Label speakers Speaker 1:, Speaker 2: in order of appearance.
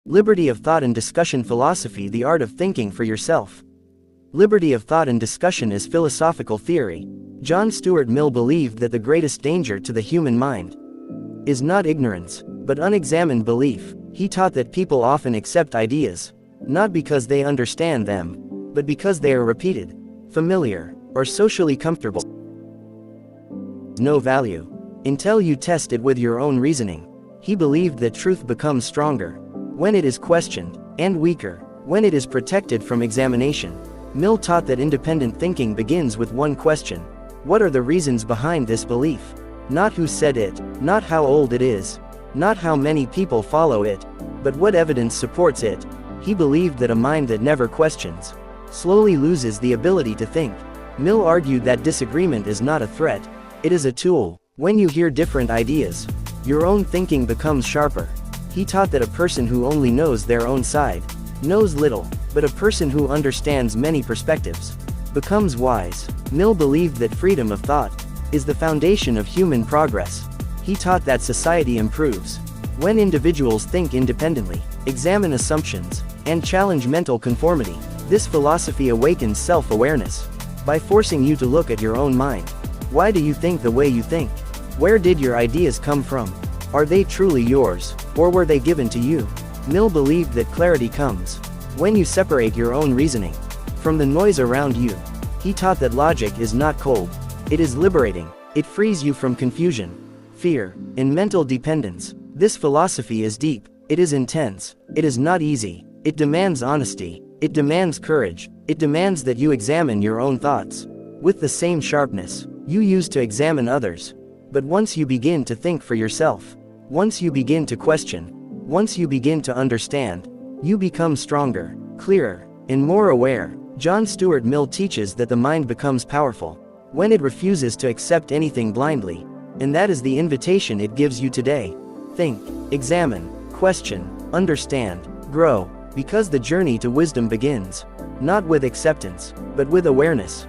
Speaker 1: Liberty of thought and discussion philosophy, the art of thinking for yourself. Liberty of thought and discussion is philosophical theory. John Stuart Mill believed that the greatest danger to the human mind is not ignorance, but unexamined belief. He taught that people often accept ideas, not because they understand them, but because they are repeated, familiar, or socially comfortable. No value until you test it with your own reasoning. He believed that truth becomes stronger when it is questioned, and weaker when it is protected from examination. Mill taught that independent thinking begins with one question: what are the reasons behind this belief? Not who said it, not how old it is, not how many people follow it, but what evidence supports it. He believed that a mind that never questions slowly loses the ability to think. Mill argued that disagreement is not a threat, it is a tool. When you hear different ideas, your own thinking becomes sharper. He taught that a person who only knows their own side knows little, but a person who understands many perspectives becomes wise. Mill believed that freedom of thought is the foundation of human progress. He taught that society improves when individuals think independently, examine assumptions, and challenge mental conformity. This philosophy awakens self-awareness by forcing you to look at your own mind. Why do you think the way you think? Where did your ideas come from? Are they truly yours, or were they given to you? Mill believed that clarity comes when you separate your own reasoning from the noise around you. He taught that logic is not cold, it is liberating. It frees you from confusion, fear, and mental dependence. This philosophy is deep, it is intense, it is not easy, it demands honesty, it demands courage, it demands that you examine your own thoughts with the same sharpness you use to examine others. But once you begin to think for yourself, once you begin to question, once you begin to understand, you become stronger, clearer, and more aware. John Stuart Mill teaches that the mind becomes powerful when it refuses to accept anything blindly, and that is the invitation it gives you today. Think, examine, question, understand, grow, because the journey to wisdom begins not with acceptance, but with awareness.